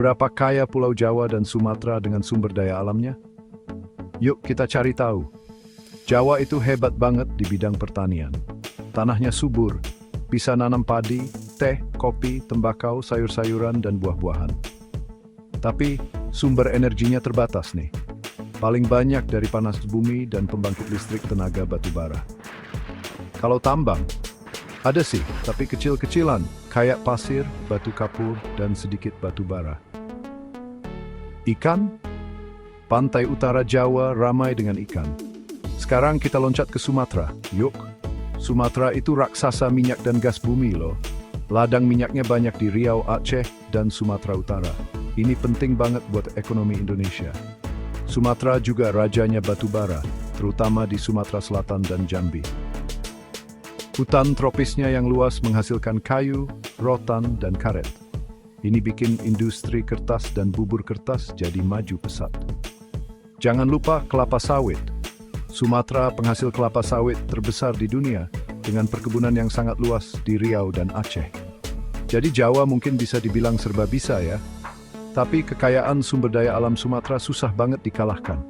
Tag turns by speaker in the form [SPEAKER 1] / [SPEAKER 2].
[SPEAKER 1] Berapa kaya Pulau Jawa dan Sumatera dengan sumber daya alamnya? Yuk kita cari tahu. Jawa itu hebat banget di bidang pertanian. Tanahnya subur, bisa nanam padi, teh, kopi, tembakau, sayur-sayuran, dan buah-buahan. Tapi sumber energinya terbatas nih. Paling banyak dari panas bumi dan pembangkit listrik tenaga batu bara. Kalau tambang, ada sih, tapi kecil-kecilan, kayak pasir, batu kapur, dan sedikit batu bara. Ikan? Pantai utara Jawa ramai dengan ikan. Sekarang kita loncat ke Sumatera, yuk. Sumatera itu raksasa minyak dan gas bumi loh. Ladang minyaknya banyak di Riau, Aceh, dan Sumatera Utara. Ini penting banget buat ekonomi Indonesia. Sumatera juga rajanya batu bara, terutama di Sumatera Selatan dan Jambi. Hutan tropisnya yang luas menghasilkan kayu, rotan, dan karet. Ini bikin industri kertas dan bubur kertas jadi maju pesat. Jangan lupa kelapa sawit. Sumatera penghasil kelapa sawit terbesar di dunia dengan perkebunan yang sangat luas di Riau dan Aceh. Jadi Jawa mungkin bisa dibilang serba bisa ya. Tapi kekayaan sumber daya alam Sumatera susah banget dikalahkan.